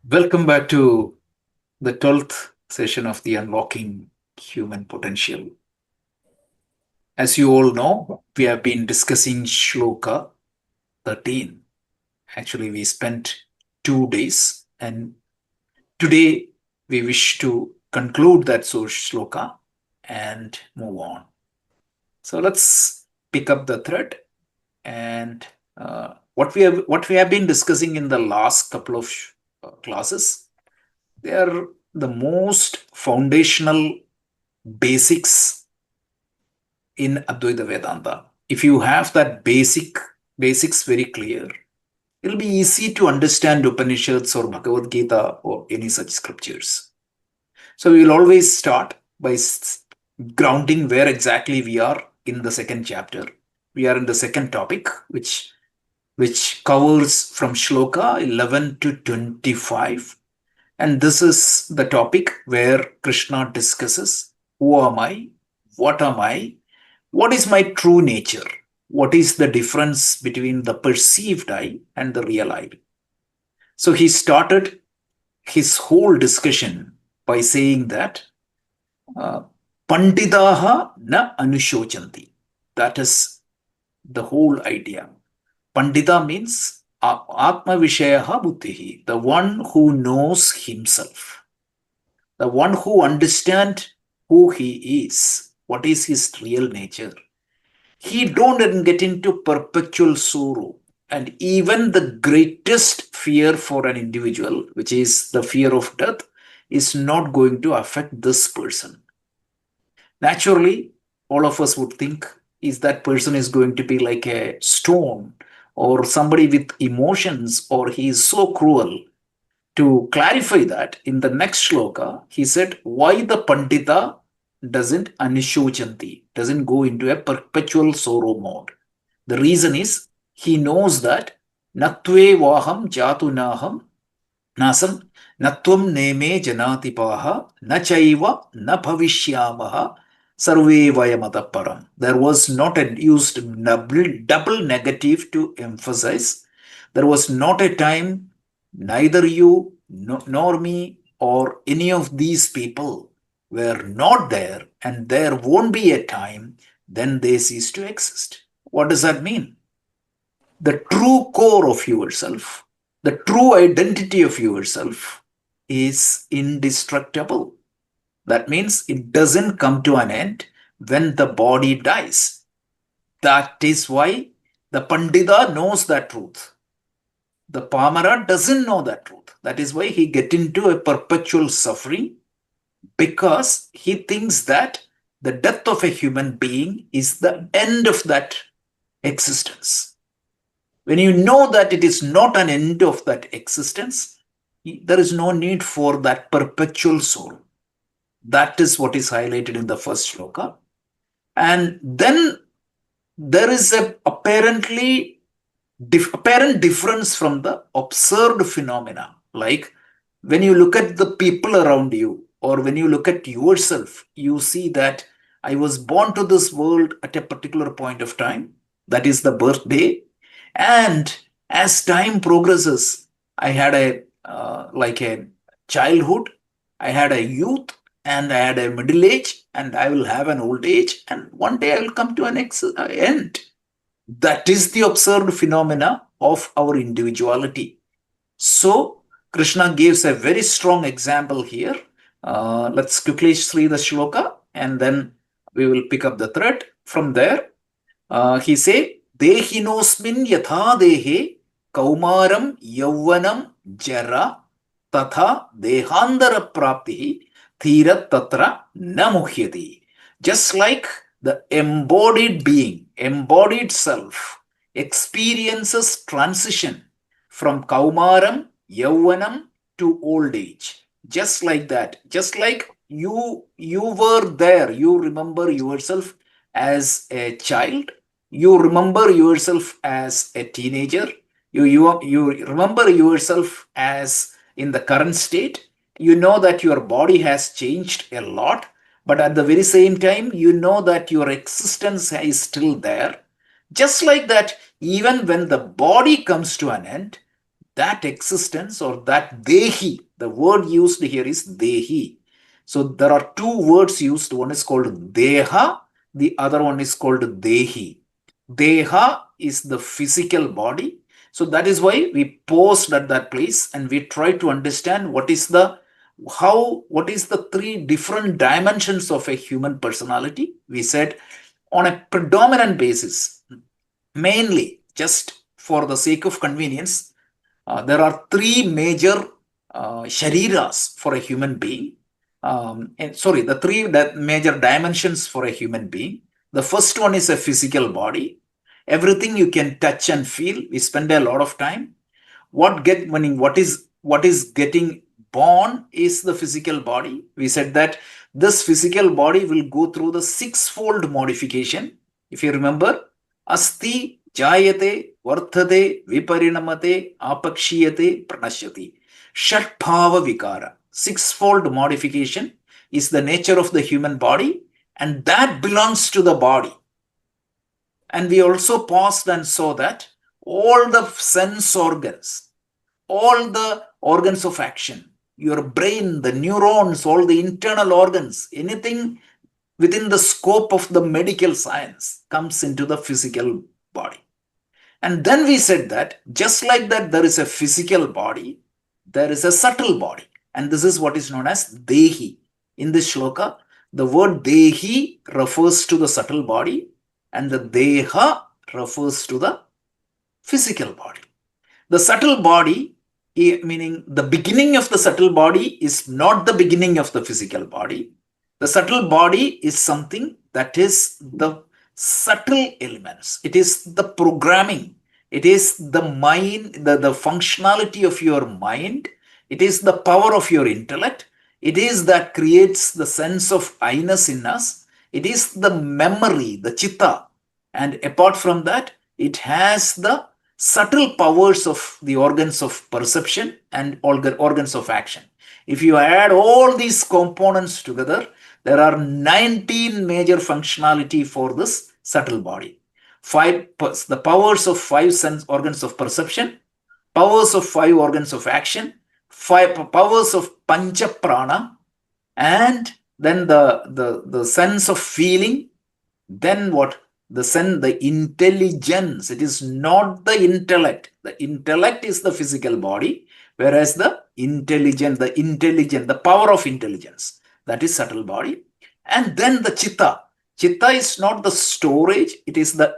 Welcome back to the 12th session of the Unlocking Human Potential. As you all know, we have been discussing Shloka 13. Actually, we spent 2 days, and today we wish to conclude that Shloka and move on. So let's pick up the thread and what we have been discussing in the last couple of classes. They are the most foundational basics in Advaita Vedanta. If you have that basics very clear, it'll be easy to understand Upanishads or Bhagavad Gita or any such scriptures. So we will always start by grounding where exactly we are in the second chapter. We are in the second topic, which covers from Shloka 11 to 25. And this is the topic where Krishna discusses who am I, what am I, what is my true nature, what is the difference between the perceived I and the real I. So he started his whole discussion by saying that Pandidaha na anushojanti. That is the whole idea. Pandita means Atma Vishayaha Buddhihi, the one who knows himself, the one who understands who he is, what is his real nature. He don't get into perpetual sorrow. And even the greatest fear for an individual, which is the fear of death, is not going to affect this person. Naturally, all of us would think is that person is going to be like a stone or somebody with emotions, or he is so cruel. To clarify that, in the next shloka, he said, why the Pandita doesn't anishojanti, doesn't go into a perpetual sorrow mode. The reason is he knows that natve vaham jatu naham nasam natvam neme janatipaha na chaiva na bhavishyamaha sarve vayamata param. There was not a used double negative to emphasize. There was not a time neither you nor me or any of these people were not there, and there won't be a time then they cease to exist. What does that mean? The true core of yourself, the true identity of yourself is indestructible. That means it doesn't come to an end when the body dies. That is why the Pandita knows that truth. The Pamara doesn't know that truth. That is why he gets into a perpetual suffering, because he thinks that the death of a human being is the end of that existence. When you know that it is not an end of that existence, there is no need for that perpetual sorrow. That is what is highlighted in the first shloka. And then there is a apparent difference from the observed phenomena. Like when you look at the people around you, or when you look at yourself, you see that I was born to this world at a particular point of time. That is the birthday. And as time progresses, I had a childhood, I had a youth, and I had a middle age, and I will have an old age, and one day I will come to an end. That is the observed phenomena of our individuality. So Krishna gives a very strong example here. Let's quickly see the shloka, and then we will pick up the thread from there. He said, Dehinosmin yatha dehe kaumaram yauvanam jara tatha dehandara prapti thirat tatra namuhyati. Just like the embodied being, embodied self, experiences transition from kaumaram, yauvanam to old age. Just like that, just like you were there, you remember yourself as a child, you remember yourself as a teenager, you remember yourself as in the current state. You know that your body has changed a lot, but at the very same time, you know that your existence is still there. Just like that, even when the body comes to an end, that existence or that dehi, the word used here is dehi. So there are two words used. One is called deha, the other one is called dehi. Deha is the physical body. So that is why we paused at that place and we try to understand what is the three different dimensions of a human personality. We said on a predominant basis, mainly just for the sake of convenience, there are three major shariras for a human being. The three major dimensions for a human being. The first one is a physical body. Everything you can touch and feel. We spend a lot of time. What is getting born is the physical body. We said that this physical body will go through the sixfold modification. If you remember, asti jayate varthate viparinamate apakshiyate pranashyati. Shatbhava vikara. Sixfold modification is the nature of the human body, and that belongs to the body. And we also paused and saw that all the sense organs, all the organs of action, your brain, the neurons, all the internal organs, anything within the scope of the medical science comes into the physical body. And then we said that just like that there is a physical body, there is a subtle body. And this is what is known as dehi. In this shloka, the word dehi refers to the subtle body and the deha refers to the physical body. The subtle body, meaning the beginning of the subtle body, is not the beginning of the physical body. The subtle body is something that is the subtle elements. It is the programming. It is the mind, the functionality of your mind. It is the power of your intellect. It is that creates the sense of I-ness in us. It is the memory, the chitta. And apart from that, it has the subtle powers of the organs of perception and organs of action. If you add all these components together, there are 19 major functionality for this subtle body. The powers of five sense organs of perception, powers of five organs of action, powers of pancha prana, and then the sense of feeling. Then what? The intelligence. It is not the intellect. The intellect is the physical body, whereas the power of intelligence, that is subtle body. And then the chitta. Chitta is not the storage, it is the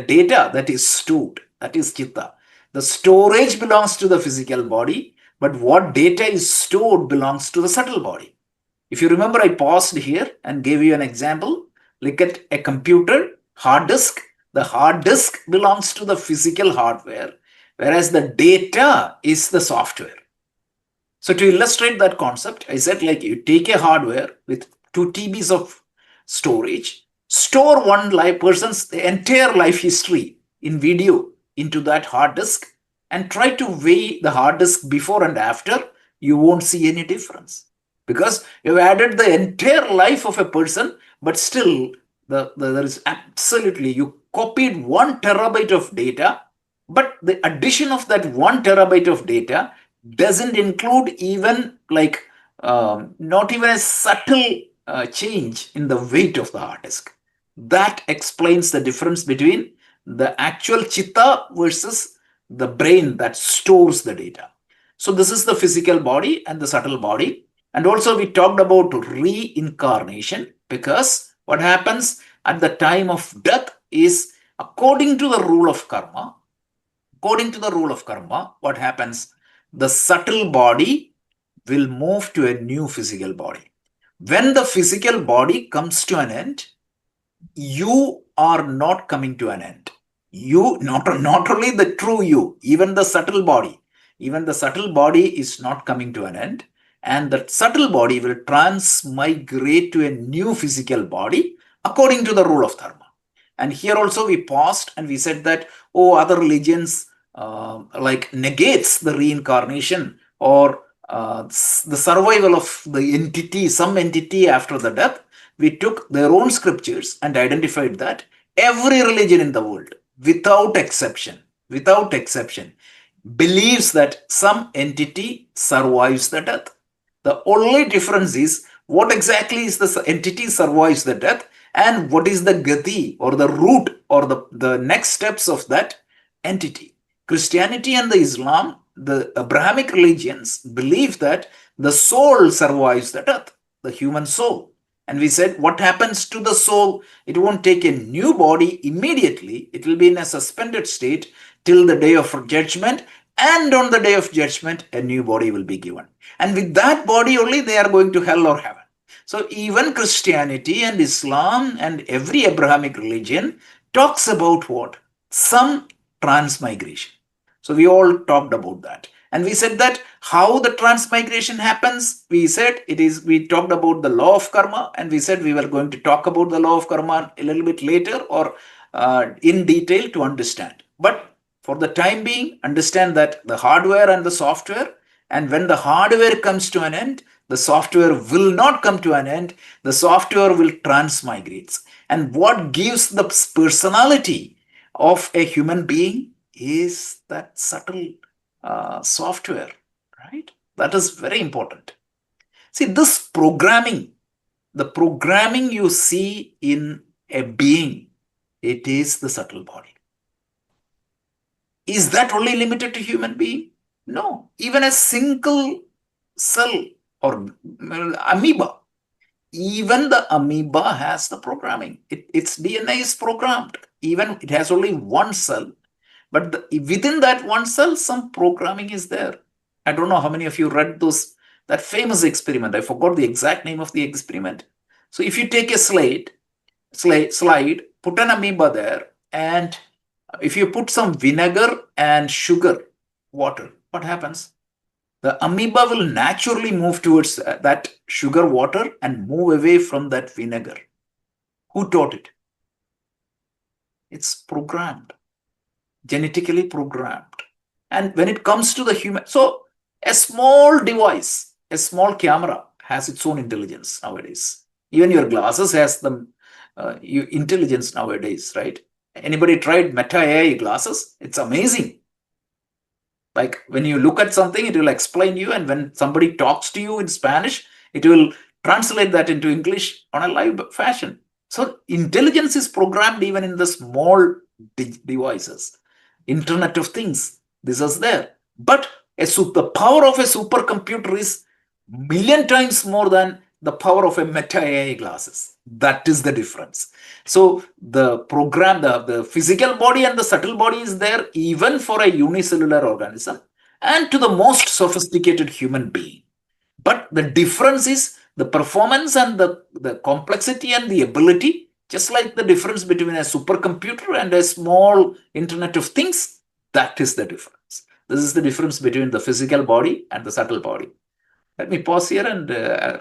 data that is stored. That is chitta. The storage belongs to the physical body, but what data is stored belongs to the subtle body. If you remember, I paused here and gave you an example. Look at a computer, hard disk. The hard disk belongs to the physical hardware, whereas the data is the software. So to illustrate that concept, I said like you take a hardware with 2 TBs of storage, store one person's entire life history in video into that hard disk, and try to weigh the hard disk before and after. You won't see any difference because you've added the entire life of a person, but still there is absolutely, you copied 1 terabyte of data, but the addition of that 1 terabyte of data doesn't include even not even a subtle change in the weight of the hard disk. That explains the difference between the actual chitta versus the brain that stores the data. So this is the physical body and the subtle body. And also we talked about reincarnation, because what happens at the time of death is, according to the rule of karma, what happens? The subtle body will move to a new physical body. When the physical body comes to an end, you are not coming to an end. You, not only the true you, even the subtle body is not coming to an end. And the subtle body will transmigrate to a new physical body according to the rule of dharma. And here also we paused and we said that, other religions negates the reincarnation or the survival of the entity, some entity after the death. We took their own scriptures and identified that every religion in the world, without exception, believes that some entity survives the death. The only difference is what exactly is the entity survives the death and what is the gati or the root or the next steps of that entity. Christianity and the Islam, the Abrahamic religions believe that the soul survives the death, the human soul. And we said, what happens to the soul? It won't take a new body immediately. It will be in a suspended state till the day of judgment. And on the day of judgment, a new body will be given. And with that body only, they are going to hell or heaven. So even Christianity and Islam and every Abrahamic religion talks about what? Some transmigration. So we all talked about that. And we said that how the transmigration happens, we said we talked about the law of karma, and we said we were going to talk about the law of karma a little bit later or in detail to understand. But for the time being, understand that the hardware and the software, and when the hardware comes to an end, the software will not come to an end. The software will transmigrate. And what gives the personality of a human being is that subtle software, right? That is very important. See, this programming, the programming you see in a being, it is the subtle body. Is that only limited to human being? No. Even a single cell or amoeba, even the amoeba has the programming. Its DNA is programmed. Even it has only one cell, but within that one cell, some programming is there. I don't know how many of you read that famous experiment. I forgot the exact name of the experiment. So if you take a slide, put an amoeba there, and if you put some vinegar and sugar, water, what happens? The amoeba will naturally move towards that sugar water and move away from that vinegar. Who taught it? It's programmed, genetically programmed. And when it comes to the human, so a small device, a small camera has its own intelligence nowadays. Even your glasses has the intelligence nowadays, right? Anybody tried Meta AI glasses? It's amazing. Like when you look at something, it will explain you, and when somebody talks to you in Spanish, it will translate that into English on a live fashion. So intelligence is programmed even in the small devices. Internet of Things, this is there. But the power of a supercomputer is million times more than the power of a Meta AI glasses. That is the difference. So the program, the physical body and the subtle body is there even for a unicellular organism and to the most sophisticated human being. But the difference is the performance and the complexity and the ability, just like the difference between a supercomputer and a small Internet of Things. That is the difference. This is the difference between the physical body and the subtle body. Let me pause here and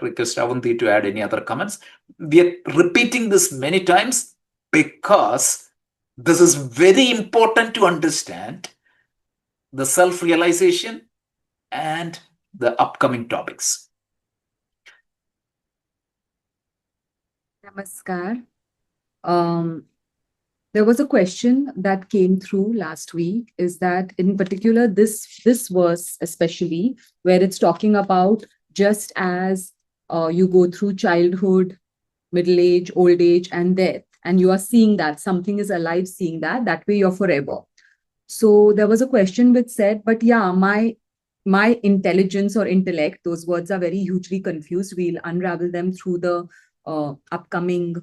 request Avanti to add any other comments. We are repeating this many times because this is very important to understand the self-realization and the upcoming topics. Namaskar. There was a question that came through last week, is that in particular this verse especially, where it's talking about just as you go through childhood, middle age, old age, and death, and you are seeing that something is alive, seeing that way you're forever. So there was a question which said, but yeah, my intelligence or intellect, those words are very hugely confused. We'll unravel them through the upcoming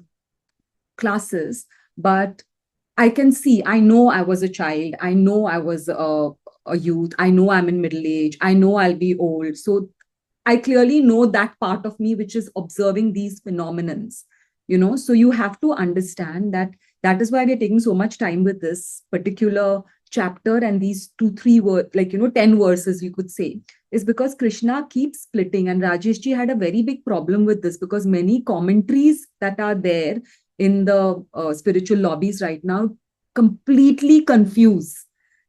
classes. But I can see, I know I was a child, I know I was a youth, I know I'm in middle age, I know I'll be old. So I clearly know that part of me which is observing these phenomenons, so you have to understand that is why we're taking so much time with this particular chapter and these 2-3 words, 10 verses, you could say, is because Krishna keeps splitting. And Rajesh ji had a very big problem with this because many commentaries that are there in the spiritual lobbies right now completely confuse.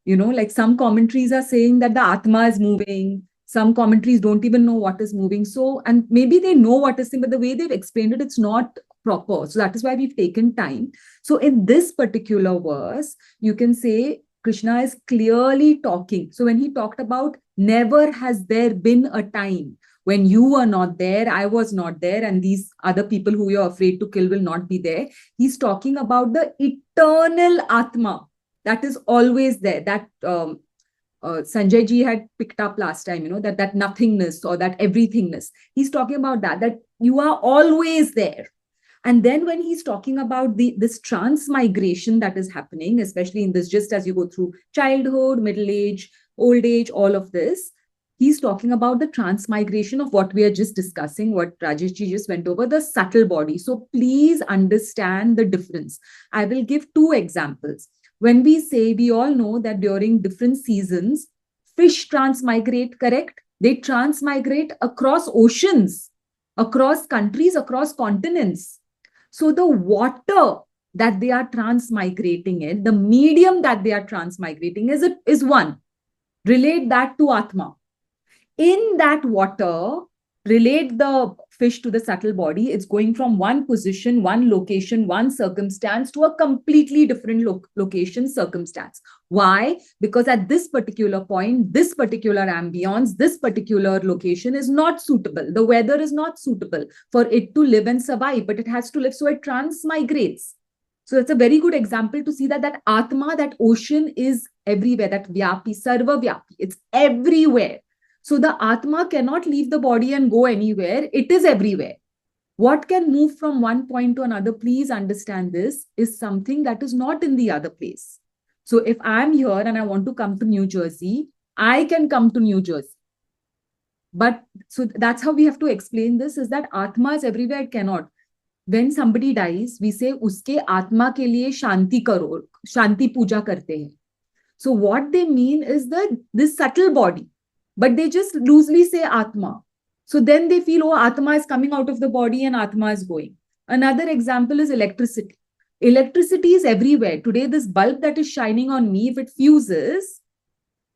Like some commentaries are saying that the Atma is moving. Some commentaries don't even know what is moving. So, and maybe they know what is saying, but the way they've explained it, it's not proper. So that is why we've taken time. So in this particular verse, you can say Krishna is clearly talking. So when he talked about never has there been a time when you were not there, I was not there, and these other people who you're afraid to kill will not be there. He's talking about the eternal Atma that is always there. That Sanjay ji had picked up last time, that nothingness or that everythingness. He's talking about that you are always there. And then when he's talking about this transmigration that is happening, especially in this, just as you go through childhood, middle age, old age, all of this, he's talking about the transmigration of what we are just discussing, what Rajesh ji just went over, the subtle body. So please understand the difference. I will give two examples. When we say, we all know that during different seasons, fish transmigrate, correct? They transmigrate across oceans, across countries, across continents. So the water that they are transmigrating in, the medium that they are transmigrating is one. Relate that to Atma. In that water, relate the fish to the subtle body. It's going from one position, one location, one circumstance to a completely different location, circumstance. Why? Because at this particular point, this particular ambience, this particular location is not suitable. The weather is not suitable for it to live and survive, but it has to live. So it transmigrates. So it's a very good example to see that Atma, that ocean is everywhere, that Vyapi, Sarva Vyapi, it's everywhere. So the Atma cannot leave the body and go anywhere. It is everywhere. What can move from one point to another, please understand this, is something that is not in the other place. So if I'm here and I want to come to New Jersey, I can come to New Jersey. But so that's how we have to explain this, is that Atma is everywhere, it cannot. When somebody dies, we say, uske Atma ke liye shanti karo, shanti puja karte hain. So what they mean is this subtle body, but they just loosely say Atma. So then they feel, oh, Atma is coming out of the body and Atma is going. Another example is electricity. Electricity is everywhere. Today, this bulb that is shining on me, if it fuses,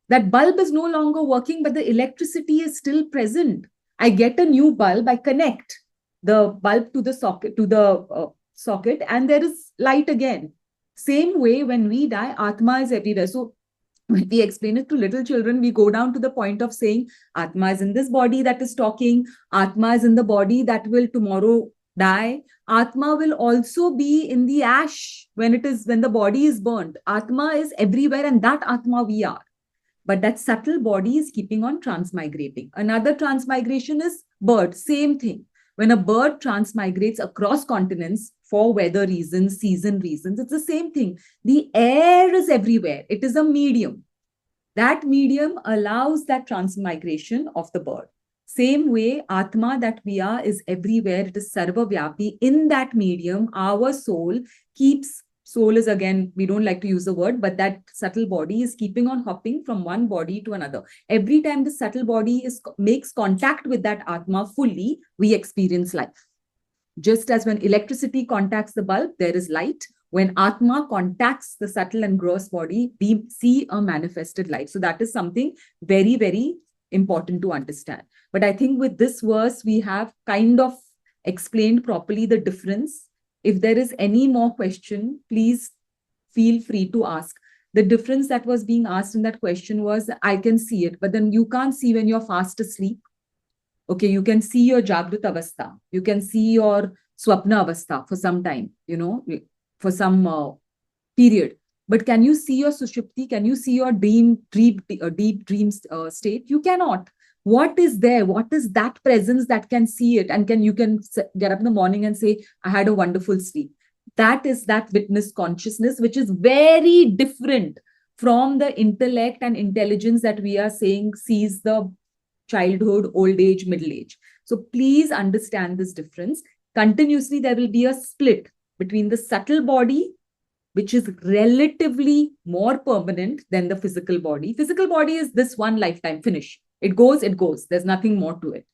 that bulb is no longer working, but the electricity is still present. I get a new bulb, I connect the bulb to the socket, and there is light again. Same way, when we die, Atma is everywhere. So when we explain it to little children, we go down to the point of saying, Atma is in this body that is talking. Atma is in the body that will tomorrow die. Atma will also be in the ash when the body is burnt. Atma is everywhere, and that Atma we are. But that subtle body is keeping on transmigrating. Another transmigration is bird. Same thing. When a bird transmigrates across continents for weather reasons, season reasons, it's the same thing. The air is everywhere. It is a medium. That medium allows that transmigration of the bird. Same way, Atma that we are is everywhere. It is Sarva Vyapi. In that medium, our soul keeps, soul is again, we don't like to use the word, but that subtle body is keeping on hopping from one body to another. Every time the subtle body makes contact with that Atma fully, we experience life. Just as when electricity contacts the bulb, there is light. When Atma contacts the subtle and gross body, we see a manifested life. So that is something very, very important to understand. But I think with this verse, we have kind of explained properly the difference. If there is any more question, please feel free to ask. The difference that was being asked in that question was, I can see it, but then you can't see when you're fast asleep. Okay, you can see your Jagrut Avastha. You can see your Swapna Avastha for some time, for some period. But can you see your Sushupti? Can you see your deep dream state? You cannot. What is there? What is that presence that can see it? And you can get up in the morning and say, I had a wonderful sleep. That is that witness consciousness, which is very different from the intellect and intelligence that we are saying sees the childhood, old age, middle age. So please understand this difference. Continuously, there will be a split between the subtle body, which is relatively more permanent than the physical body. Physical body is this one lifetime, finish. It goes, it goes. There's nothing more to it.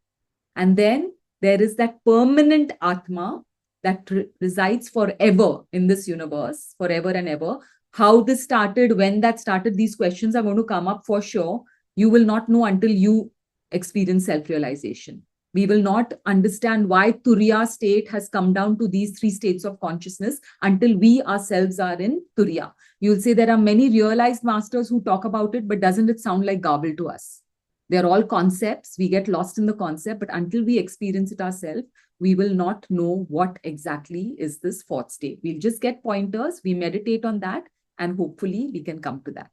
And then there is that permanent Atma that resides forever in this universe, forever and ever. How this started, when that started, these questions are going to come up for sure. You will not know until you experience self-realization. We will not understand why Turiya state has come down to these three states of consciousness until we ourselves are in Turiya. You'll say there are many realized masters who talk about it, but doesn't it sound like garble to us? They're all concepts. We get lost in the concept, but until we experience it ourselves, we will not know what exactly is this fourth state. We'll just get pointers, we meditate on that, and hopefully we can come to that.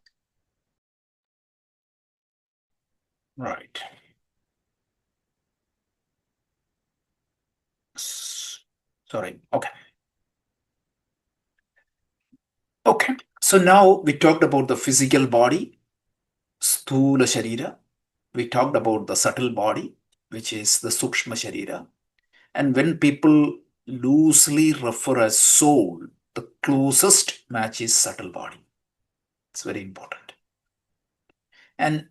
Right. Sorry. Okay. Okay. So now we talked about the physical body, Sthula Sharira. We talked about the subtle body, which is the Sukshma Sharira. And when people loosely refer as soul, the closest match is subtle body. It's very important. And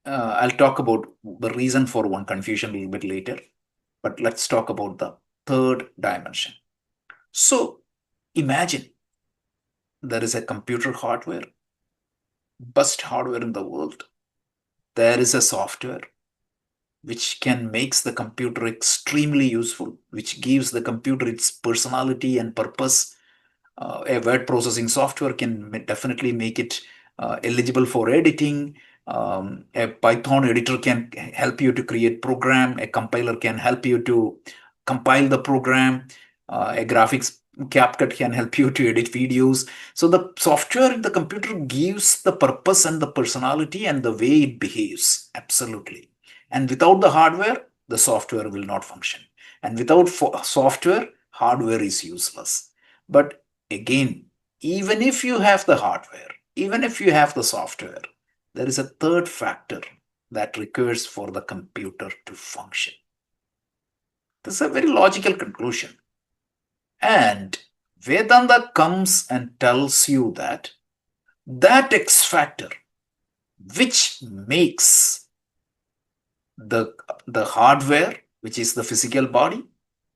I'll talk about the reason for one confusion a little bit later. But let's talk about the third dimension. So imagine there is a computer hardware, best hardware in the world. There is a software which can makes the computer extremely useful, which gives the computer its personality and purpose. A word processing software can definitely make it eligible for editing. A Python editor can help you to create program. A compiler can help you to compile the program. A graphics CapCut can help you to edit videos. So the software in the computer gives the purpose and the personality and the way it behaves. Absolutely. And without the hardware, the software will not function. And without software, hardware is useless. But again, even if you have the hardware, even if you have the software, there is a third factor that requires for the computer to function. This is a very logical conclusion. And Vedanta comes and tells you that X factor, which makes the hardware, which is the physical body,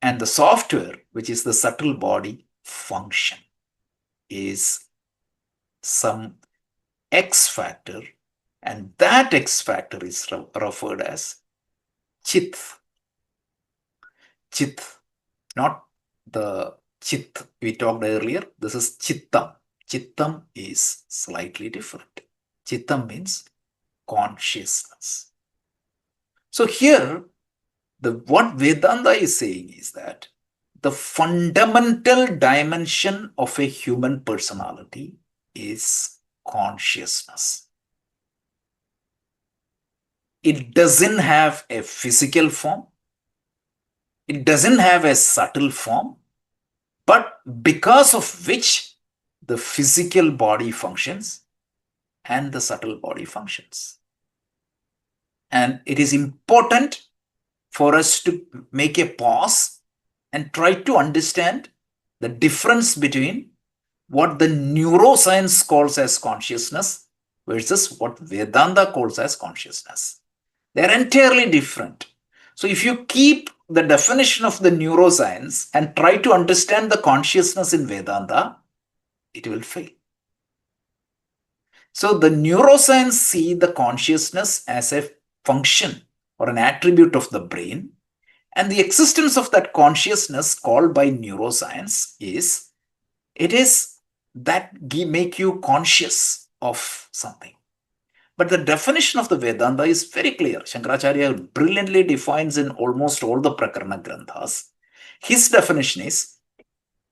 and the software, which is the subtle body, function, is some X factor, and that X factor is referred as Chit. Chit, not the Chit we talked earlier. This is Chittam. Chittam is slightly different. Chittam means consciousness. So here, what Vedanta is saying is that the fundamental dimension of a human personality is consciousness. It doesn't have a physical form. It doesn't have a subtle form, but because of which the physical body functions and the subtle body functions. And it is important for us to make a pause and try to understand the difference between what the neuroscience calls as consciousness versus what Vedanta calls as consciousness. They're entirely different. So if you keep the definition of the neuroscience and try to understand the consciousness in Vedanta, it will fail. So the neuroscience see the consciousness as a function or an attribute of the brain, and the existence of that consciousness called by neuroscience is that make you conscious of something. But the definition of the Vedanta is very clear. Shankaracharya brilliantly defines in almost all the Prakarana Granthas. His definition is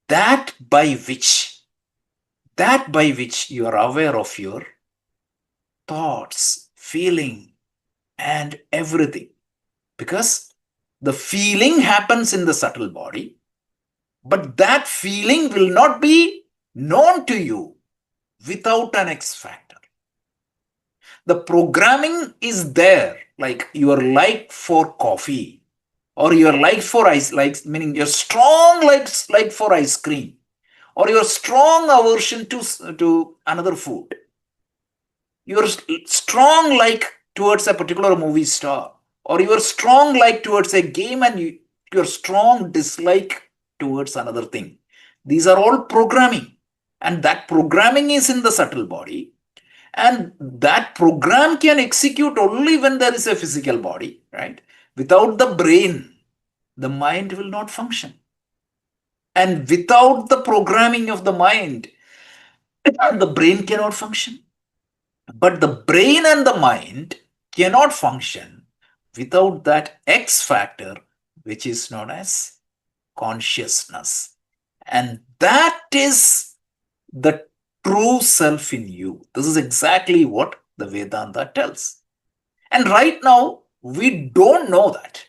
that by which you are aware of your thoughts, feeling, and everything. Because the feeling happens in the subtle body, but that feeling will not be known to you without an X factor. The programming is there, like your like for coffee or your like for ice, like meaning your strong like for ice cream or your strong aversion to another food. Your strong like towards a particular movie star or your strong like towards a game and your strong dislike towards another thing. These are all programming, and that programming is in the subtle body. And that program can execute only when there is a physical body, right? Without the brain, the mind will not function. And without the programming of the mind, the brain cannot function. But the brain and the mind cannot function without that X factor, which is known as consciousness. And that is the true self in you. This is exactly what the Vedanta tells. And right now, we don't know that.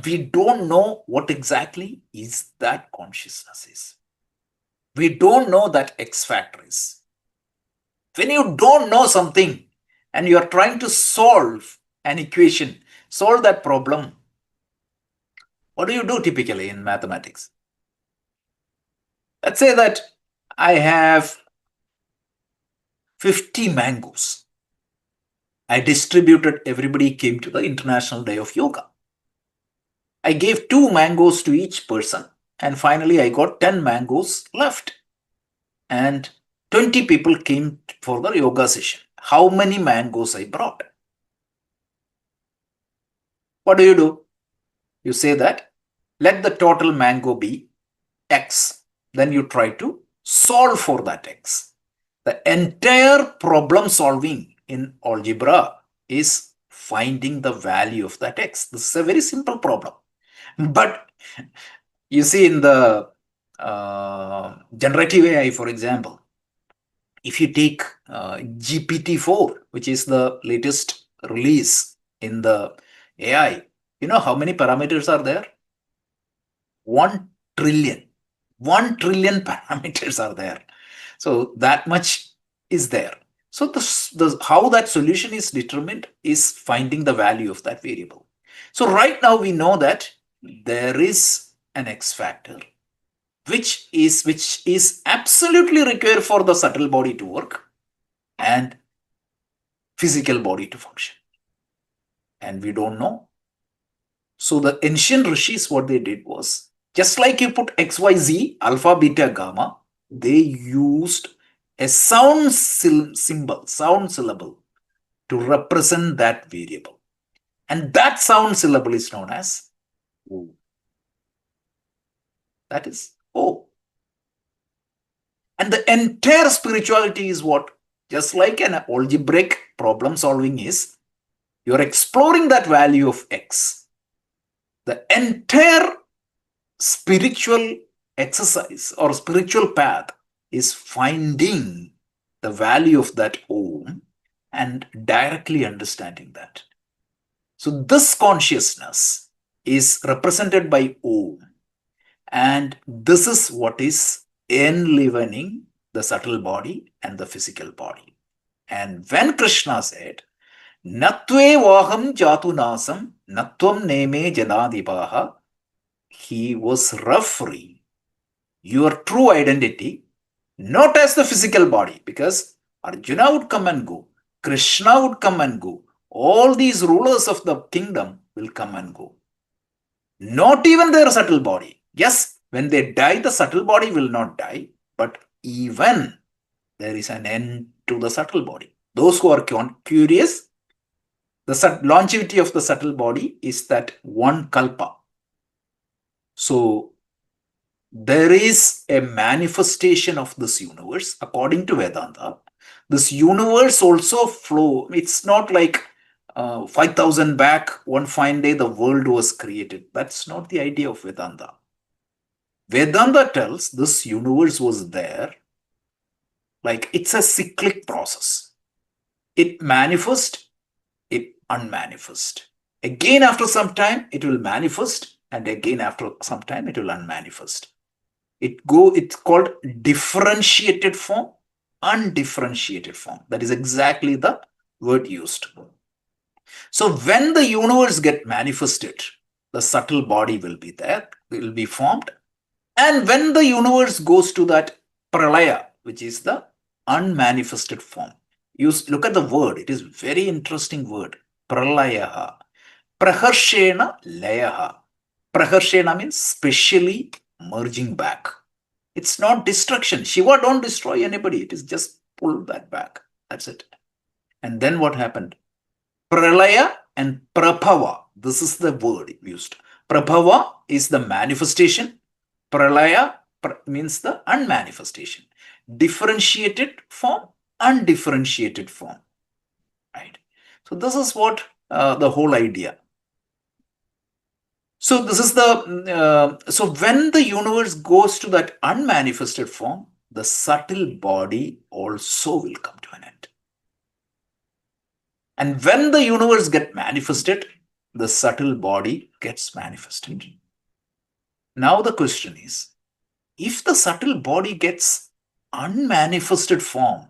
We don't know what exactly is that consciousness is. We don't know that X factor is. When you don't know something and you are trying to solve an equation, solve that problem, what do you do typically in mathematics? Let's say that I have 50 mangoes. I distributed, everybody came to the International Day of Yoga. I gave 2 mangoes to each person, and finally I got 10 mangoes left. And 20 people came for the yoga session. How many mangoes I brought? What do? You say that, let the total mango be X. Then you try to solve for that X. The entire problem solving in algebra is finding the value of that X. This is a very simple problem. But you see, in the generative AI, for example, if you take GPT-4, which is the latest release in the AI, you know how many parameters are there? 1 trillion. 1 trillion parameters are there. So that much is there. So how that solution is determined is finding the value of that variable. So right now we know that there is an X factor, which is absolutely required for the subtle body to work and physical body to function. And we don't know. So the ancient rishis, what they did was, just like you put XYZ, alpha, beta, gamma, they used a sound symbol, sound syllable to represent that variable. And that sound syllable is known as O. That is O. And the entire spirituality is what? Just like an algebraic problem solving is, you're exploring that value of X. The entire spiritual exercise or spiritual path is finding the value of that Om and directly understanding that. So this consciousness is represented by Om, and this is what is enlivening the subtle body and the physical body. And when Krishna said, Natve vaham jatu nasam natvam neme janadipaha, he was referring your true identity not as the physical body, because Arjuna would come and go, Krishna would come and go, all these rulers of the kingdom will come and go. Not even their subtle body. Yes, when they die, the subtle body will not die, but even there is an end to the subtle body. Those who are curious, the longevity of the subtle body is that one kalpa. So there is a manifestation of this universe according to Vedanta. This universe also flow. It's not like 5,000 back, one fine day the world was created. That's not the idea of Vedanta. Vedanta tells this universe was there, like it's a cyclic process. It manifests, it unmanifests. Again, after some time, it will manifest, and again, after some time, it will unmanifest. It's called differentiated form, undifferentiated form. That is exactly the word used. So when the universe get manifested, the subtle body will be there, will be formed. And when the universe goes to that pralaya, which is the unmanifested form, you look at the word, it is very interesting word, pralayaha. Praharshena layaha. Praharshena means specially merging back. It's not destruction. Shiva don't destroy anybody. It is just pull that back. That's it. And then what happened? Pralaya and Prabhava. This is the word used. Prabhava is the manifestation. Pralaya means the unmanifestation. Differentiated form, undifferentiated form. Right. So this is what the whole idea. So this is the so when the universe goes to that unmanifested form, the subtle body also will come to an end. And when the universe gets manifested, the subtle body gets manifested. Now the question is, if the subtle body gets unmanifested form,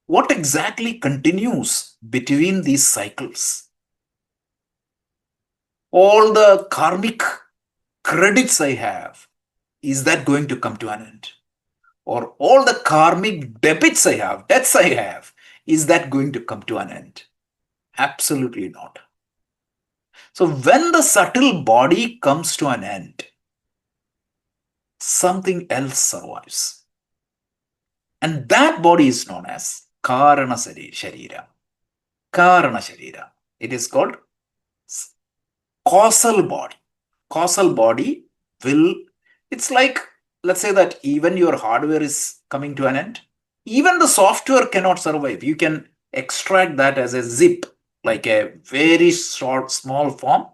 what exactly continues between these cycles? All the karmic credits I have, is that going to come to an end? Or all the karmic debts I have, debts I have, is that going to come to an end? Absolutely not. So when the subtle body comes to an end, something else survives. And that body is known as Karana Sharira. Karana Sharira. It is called causal body. Causal body will, it's like, let's say that even your hardware is coming to an end. Even the software cannot survive. You can extract that as a zip, like a very short, small form,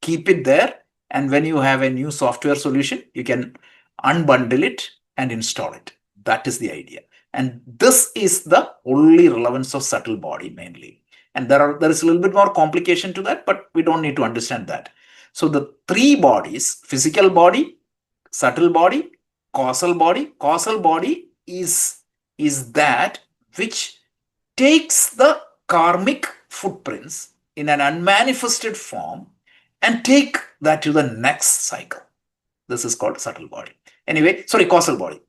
keep it there. And when you have a new software solution, you can unbundle it and install it. That is the idea. And this is the only relevance of subtle body mainly. And there is a little bit more complication to that, but we don't need to understand that. So the three bodies, physical body, subtle body, causal body. Causal body is that which takes the karmic footprints in an unmanifested form and take that to the next cycle. This is called subtle body. Anyway, sorry, causal body.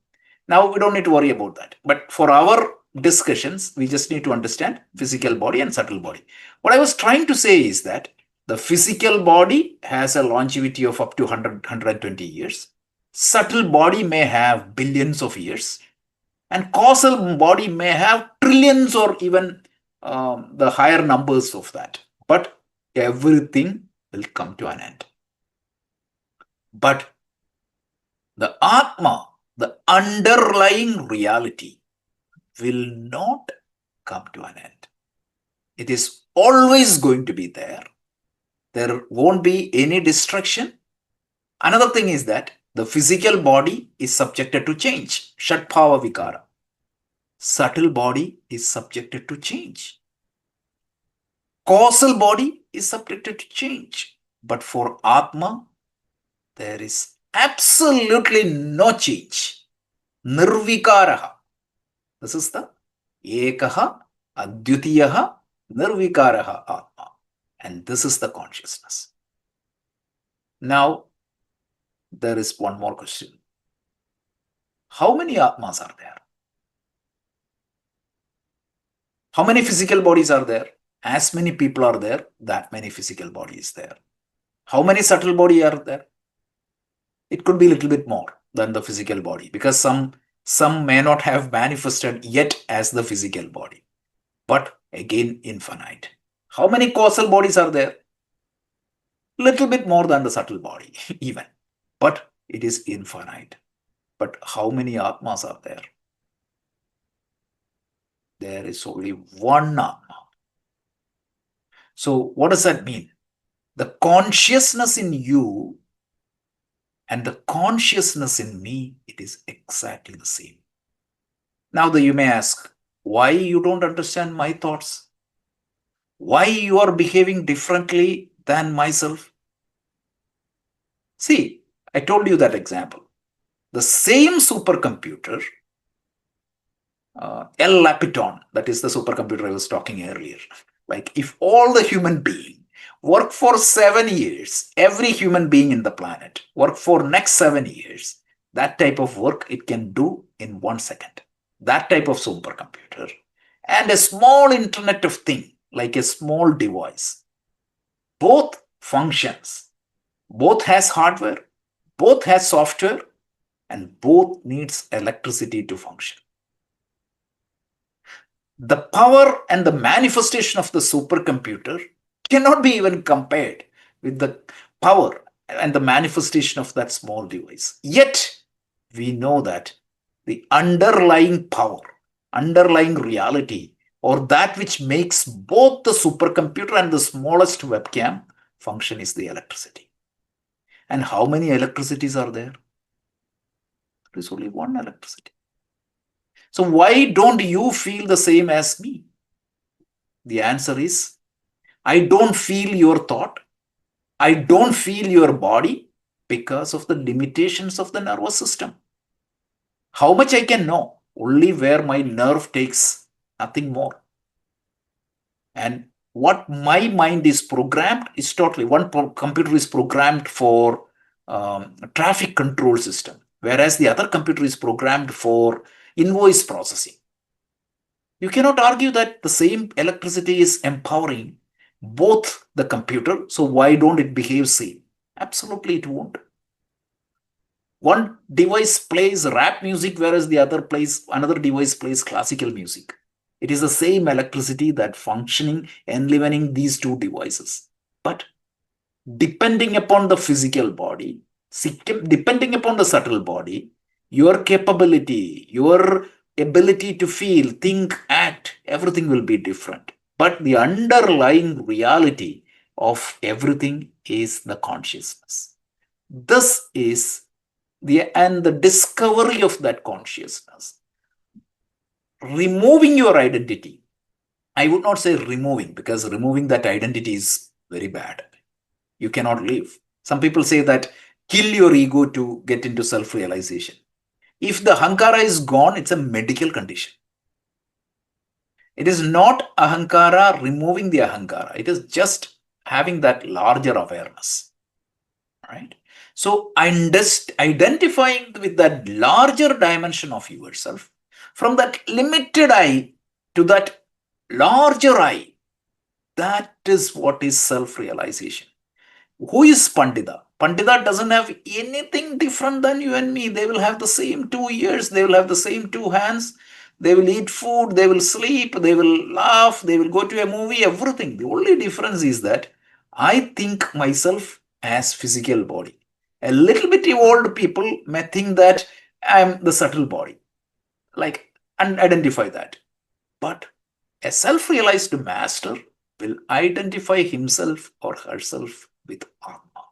Now we don't need to worry about that. But for our discussions, we just need to understand physical body and subtle body. What I was trying to say is that the physical body has a longevity of up to 120 years. Subtle body may have billions of years. And causal body may have trillions or even the higher numbers of that. But everything will come to an end. But the Atma, the underlying reality, will not come to an end. It is always going to be there. There won't be any destruction. Another thing is that the physical body is subjected to change. Shatbhava Vikara. Subtle body is subjected to change. Causal body is subjected to change. But for Atma, there is absolutely no change. Nirvikaraha. This is the Ekaha, Adhyutiyaha, Nirvikaraha Atma. And this is the consciousness. Now, there is one more question. How many Atmas are there? How many physical bodies are there? As many people are there, that many physical bodies there. How many subtle bodies are there? It could be a little bit more than the physical body, because some may not have manifested yet as the physical body, but again infinite. How many causal bodies are there? Little bit more than the subtle body even, but it is infinite. But how many Atmas are there? There is only one Atma. So what does that mean? The consciousness in you and the consciousness in me, it is exactly the same. Now you may ask, why you don't understand my thoughts? Why you are behaving differently than myself? See, I told you that example. The same supercomputer, L Lapiton, that is the supercomputer I was talking earlier. Like if all the human beings work for 7 years, every human being in the planet work for next 7 years, that type of work it can do in 1 second. That type of supercomputer and a small internet of thing, like a small device, both functions, both has hardware, both has software, and both needs electricity to function. The power and the manifestation of the supercomputer cannot be even compared with the power and the manifestation of that small device. Yet, we know that the underlying power, underlying reality, or that which makes both the supercomputer and the smallest webcam function is the electricity. And how many electricities are there? There is only one electricity. So why don't you feel the same as me? The answer is, I don't feel your thought. I don't feel your body because of the limitations of the nervous system. How much I can know? Only where my nerve takes, nothing more. And what my mind is programmed is totally, one computer is programmed for traffic control system, whereas the other computer is programmed for invoice processing. You cannot argue that the same electricity is empowering both the computer, so why don't it behave same? Absolutely it won't. One device plays rap music, whereas the another device plays classical music. It is the same electricity that functioning, enlivening these two devices. But depending upon the physical body, depending upon the subtle body, your capability, your ability to feel, think, act, everything will be different. But the underlying reality of everything is the consciousness. This is the discovery of that consciousness. Removing your identity. I would not say removing, because removing that identity is very bad. You cannot live. Some people say that kill your ego to get into self-realization. If the ahankara is gone, it's a medical condition. It is not ahankara removing the ahankara. It is just having that larger awareness. Right? So identifying with that larger dimension of yourself, from that limited I to that larger I, that is what is self-realization. Who is Pandita? Pandita doesn't have anything different than you and me. They will have the same 2 ears, they will have the same 2 hands, they will eat food, they will sleep, they will laugh, they will go to a movie, everything. The only difference is that I think myself as physical body. A little bit evolved people may think that I am the subtle body, like, and identify that. But a self-realized master will identify himself or herself with Atma.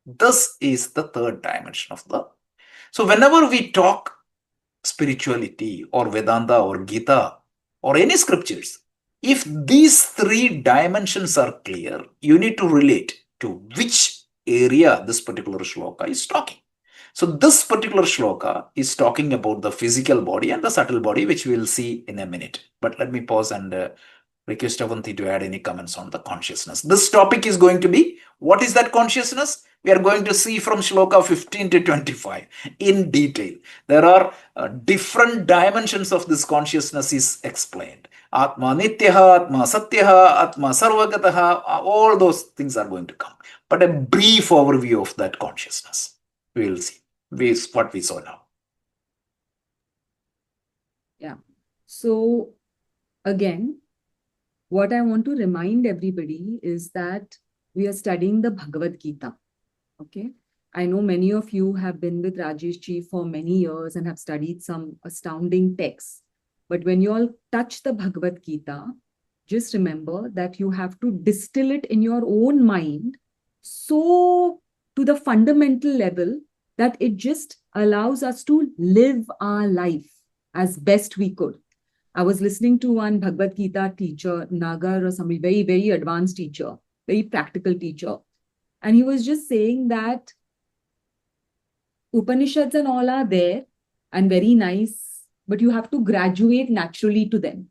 This is the third dimension of the. So whenever we talk spirituality or Vedanta or Gita or any scriptures, if these three dimensions are clear, you need to relate to which area this particular shloka is talking. So this particular shloka is talking about the physical body and the subtle body, which we will see in a minute. But let me pause and request Avanti to add any comments on the consciousness. This topic is going to be, what is that consciousness? We are going to see from shloka 15 to 25 in detail. There are different dimensions of this consciousness is explained. Atma Nityaha, Atma Satyaha, Atma Sarvagataha, all those things are going to come. But a brief overview of that consciousness, we will see. What we saw now. Yeah. So again, what I want to remind everybody is that we are studying the Bhagavad Gita. Okay. I know many of you have been with Rajesh Ji for many years and have studied some astounding texts. But when you all touch the Bhagavad Gita, just remember that you have to distill it in your own mind so to the fundamental level that it just allows us to live our life as best we could. I was listening to one Bhagavad Gita teacher, Nagar or somebody, very, very advanced teacher, very practical teacher. And he was just saying that Upanishads and all are there and very nice, but you have to graduate naturally to them.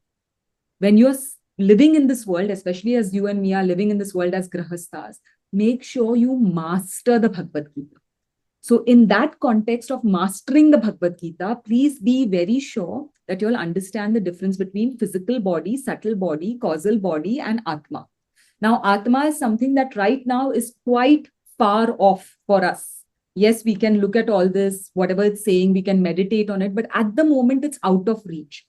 When you're living in this world, especially as you and me are living in this world as grahasthas, make sure you master the Bhagavad Gita. So in that context of mastering the Bhagavad Gita, please be very sure that you'll understand the difference between physical body, subtle body, causal body, and Atma. Now, Atma is something that right now is quite far off for us. Yes, we can look at all this, whatever it's saying, we can meditate on it, but at the moment it's out of reach.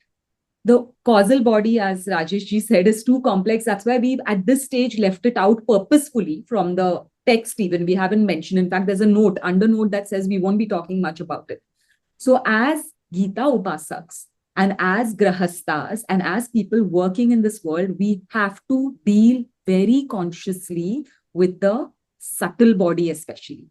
the causal body, as Rajesh ji said, is too complex. That's why we've at this stage left it out purposefully from the text. Even we haven't mentioned. In fact, there's a note, undernote, that says we won't be talking much about it. So as Gita Upasaks and as Grahastas and as people working in this world, we have to deal very consciously with the subtle body, especially.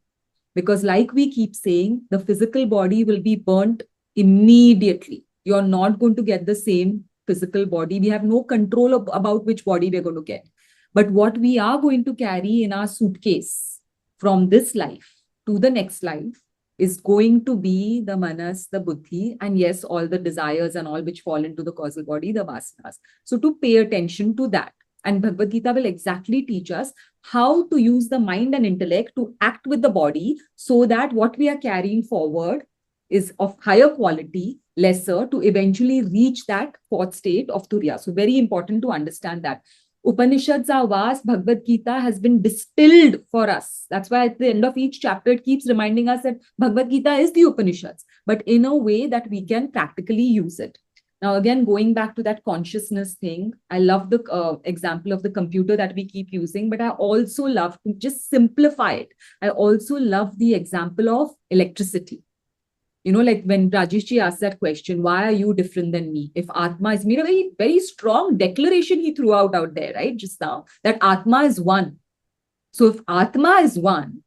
Because like we keep saying, the physical body will be burnt immediately. You're not going to get the same physical body. We have no control about which body we're going to get. But what we are going to carry in our suitcase from this life to the next life is going to be the manas, the buddhi, and yes, all the desires and all which fall into the causal body, the vasanas. So to pay attention to that. And Bhagavad Gita will exactly teach us how to use the mind and intellect to act with the body so that what we are carrying forward is of higher quality, lesser, to eventually reach that fourth state of Turiya. So very important to understand that. Upanishads are vast. Bhagavad Gita has been distilled for us. That's why at the end of each chapter, it keeps reminding us that Bhagavad Gita is the Upanishads, but in a way that we can practically use it. Now, again, going back to that consciousness thing, I love the example of the computer that we keep using, but I also love to just simplify it. I also love the example of electricity. You know, like when Rajesh ji asked that question, why are you different than me? If Atma is made, a very, very strong declaration he threw out there, right? Just now, that Atma is one. So if Atma is one,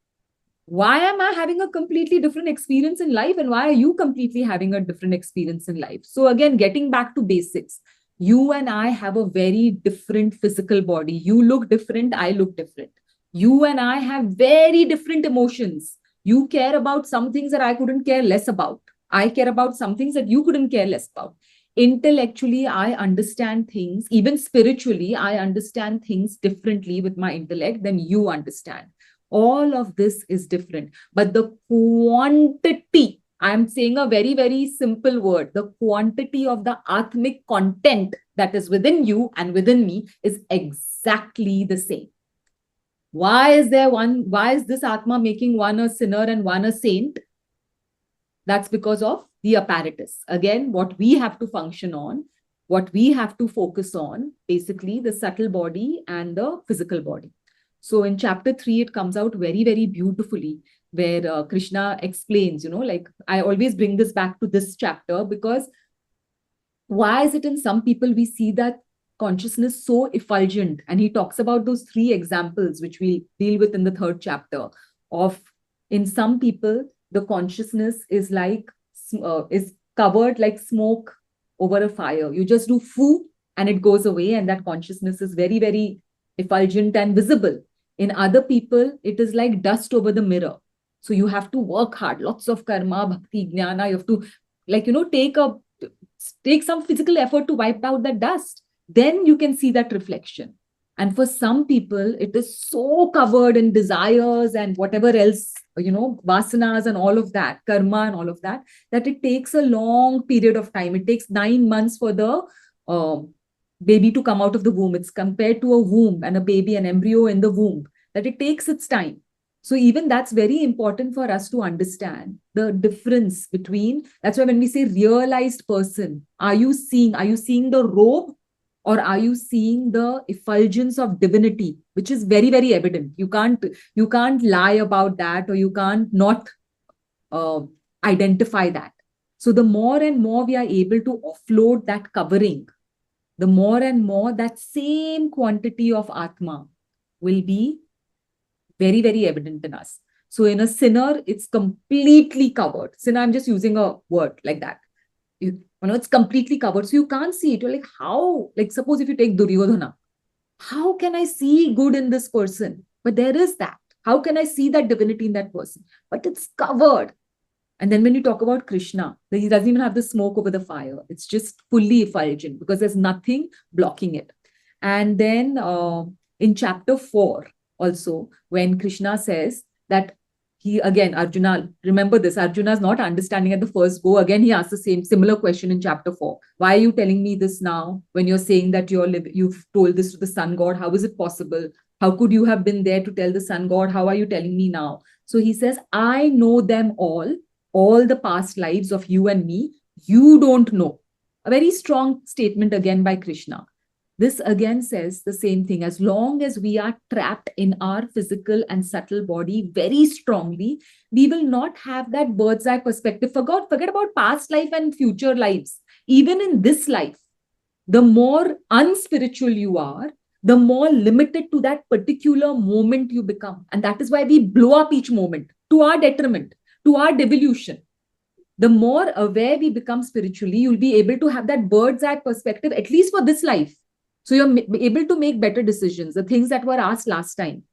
why am I having a completely different experience in life? And why are you completely having a different experience in life? So again, getting back to basics, you and I have a very different physical body. You look different, I look different. You and I have very different emotions. You care about some things that I couldn't care less about. I care about some things that you couldn't care less about. Intellectually, I understand things. Even spiritually, I understand things differently with my intellect than you understand. All of this is different, but the quantity, I'm saying a very, very simple word, the quantity of the Atmic content that is within you and within me is exactly the same. Why is there one? Why is this Atma making one a sinner and one a saint? That's because of the apparatus. Again, what we have to function on, what we have to focus on, basically the subtle body and the physical body. So in chapter 3, it comes out very, very beautifully where Krishna explains, you know, like I always bring this back to this chapter because why is it in some people we see that consciousness so effulgent? And he talks about those 3 examples, which we'll deal with in the 3rd chapter, of in some people, the consciousness is like, is covered like smoke over a fire. You just do foo and it goes away, and that consciousness is very, very effulgent and visible. In other people, it is like dust over the mirror. So you have to work hard, lots of karma, bhakti, jnana. You have to, like, you know, take some physical effort to wipe out that dust. Then you can see that reflection. And for some people, it is so covered in desires and whatever else, you know, vasanas and all of that, karma and all of that, that it takes a long period of time. It takes 9 months for the baby to come out of the womb. It's compared to a womb and a baby, an embryo in the womb, that it takes its time. So even that's very important for us to understand the difference between, that's why when we say realized person, are you seeing the robe, or are you seeing the effulgence of divinity, which is very, very evident? You can't lie about that, or you can't not identify that. So the more and more we are able to offload that covering, the more and more that same quantity of Atma will be very, very evident in us. So in a sinner, it's completely covered. Sinner, I'm just using a word like that. You know, it's completely covered. So you can't see it. You're like, how? Like, suppose if you take Duryodhana, how can I see good in this person? But there is that. How can I see that divinity in that person? But it's covered. And then when you talk about Krishna, he doesn't even have the smoke over the fire. It's just fully effulgent because there's nothing blocking it. And then in chapter 4, also, when Krishna says that he, again, Arjuna, remember this, Arjuna is not understanding at the first go. Again, he asks the similar question in chapter 4. Why are you telling me this now when you're saying that you've told this to the sun god? How is it possible? How could you have been there to tell the sun god? How are you telling me now? So he says, I know them all the past lives of you and me. You don't know. A very strong statement again by Krishna. This again says the same thing. As long as we are trapped in our physical and subtle body very strongly, we will not have that bird's eye perspective. Forget about past life and future lives. Even in this life, the more unspiritual you are, the more limited to that particular moment you become. And that is why we blow up each moment to our detriment, to our devolution. The more aware we become spiritually, you'll be able to have that bird's eye perspective, at least for this life. So you're able to make better decisions. The things that were asked last time,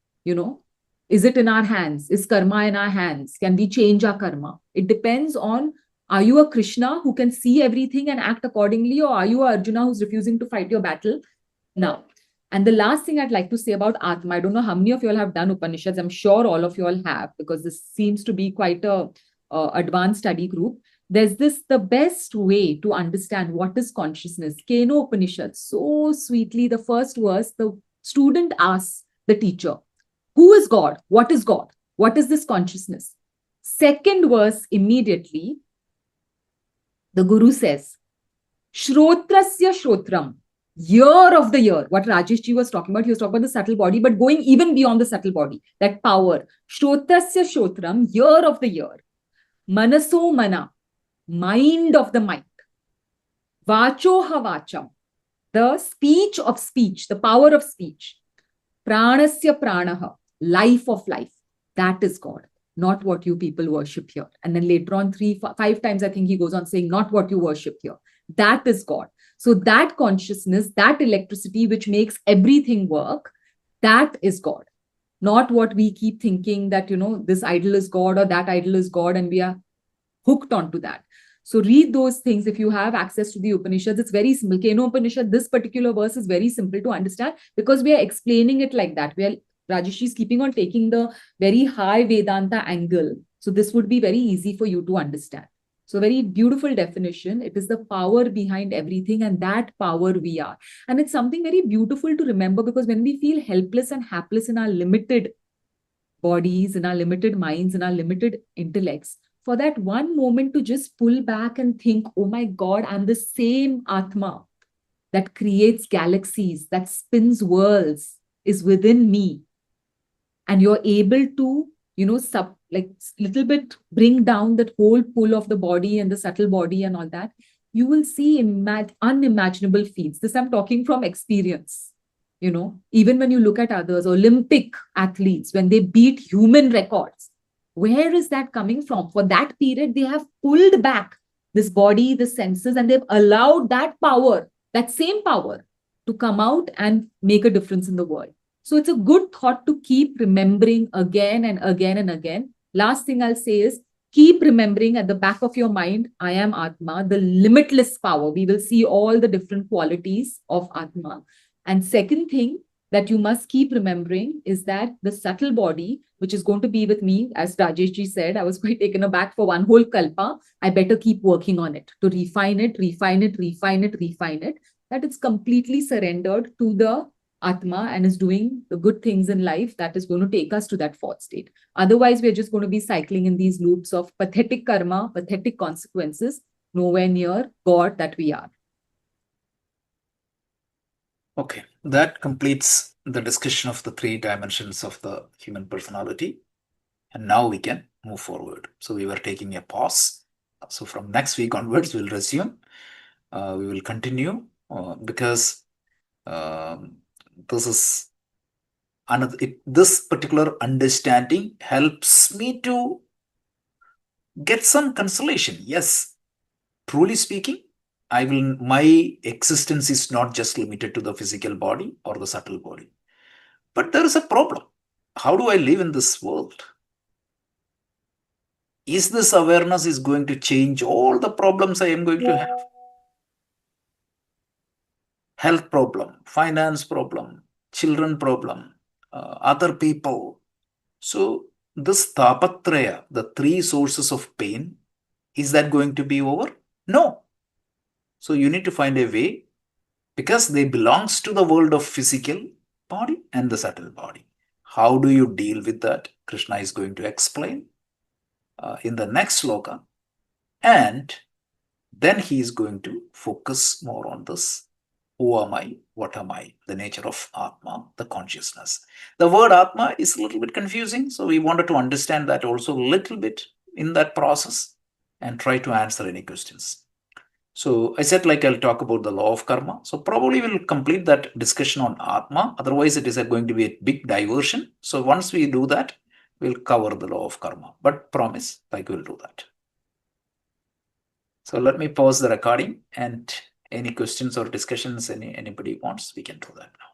is it in our hands? Is karma in our hands? Can we change our karma? It depends on, are you a Krishna who can see everything and act accordingly, or are you a Arjuna who's refusing to fight your battle now? And the last thing I'd like to say about Atma, I don't know how many of you all have done Upanishads. I'm sure all of you all have, because this seems to be quite a advanced study group. There's the best way to understand what is consciousness. Keno Upanishad, so sweetly, the first verse, the student asks the teacher, who is God? What is God? What is this consciousness? Second verse, immediately, the Guru says, Shrotrasya Shrotram, year of the year. What Rajesh ji was talking about, he was talking about the subtle body, but going even beyond the subtle body, that power. Shrotrasya Shrotram, year of the year. Manaso Mana, mind of the mind. Vachoha Vacham, the speech of speech, the power of speech. Pranasya Pranaha, life of life. That is God, not what you people worship here. And then later on, 5 times, I think he goes on saying, not what you worship here. That is God. So that consciousness, that electricity which makes everything work, that is God. Not what we keep thinking that, this idol is God or that idol is God, and we are hooked onto that. So read those things if you have access to the Upanishads. It's very simple. Keno Upanishad, this particular verse is very simple to understand because we are explaining it like that. Rajesh is keeping on taking the very high Vedanta angle. So this would be very easy for you to understand. So very beautiful definition. It is the power behind everything, and that power we are. And it's something very beautiful to remember, because when we feel helpless and hapless in our limited bodies, in our limited minds, in our limited intellects, for that one moment to just pull back and think, oh my God, I'm the same Atma that creates galaxies, that spins worlds, is within me. And you're able to, little bit bring down that whole pull of the body and the subtle body and all that, you will see unimaginable feats. This I'm talking from experience. Even when you look at others, Olympic athletes, when they beat human records, where is that coming from? For that period, they have pulled back this body, the senses, and they've allowed that power, that same power, to come out and make a difference in the world. So it's a good thought to keep remembering again and again and again. Last thing I'll say is, keep remembering at the back of your mind, I am Atma, the limitless power. We will see all the different qualities of Atma. And second thing that you must keep remembering is that the subtle body, which is going to be with me, as Rajesh ji said, I was quite taken aback for one whole kalpa. I better keep working on it to refine it, that it's completely surrendered to the Atma and is doing the good things in life that is going to take us to that fourth state. Otherwise, we're just going to be cycling in these loops of pathetic karma, pathetic consequences, nowhere near God that we are. Okay, that completes the discussion of the 3 dimensions of the human personality. And now we can move forward. So we were taking a pause. So from next week onwards, we'll resume. We will continue because this is another. This particular understanding helps me to get some consolation. Yes, truly speaking, my existence is not just limited to the physical body or the subtle body. But there is a problem. How do I live in this world? Is this awareness is going to change all the problems I am going to have? Health problem, finance problem, children problem, other people. So this tapatraya, the 3 sources of pain, is that going to be over? No. So you need to find a way, because they belongs to the world of physical body and the subtle body. How do you deal with that? Krishna is going to explain in the next shloka. And then he is going to focus more on this. Who am I? What am I? The nature of Atma, the consciousness. The word Atma is a little bit confusing, so we wanted to understand that also a little bit in that process and try to answer any questions. So I said like I'll talk about the law of karma. So probably we'll complete that discussion on Atma. Otherwise, it is going to be a big diversion. So once we do that, we'll cover the law of karma. But promise, like we'll do that. So let me pause the recording, and any questions or discussions anybody wants, we can do that now.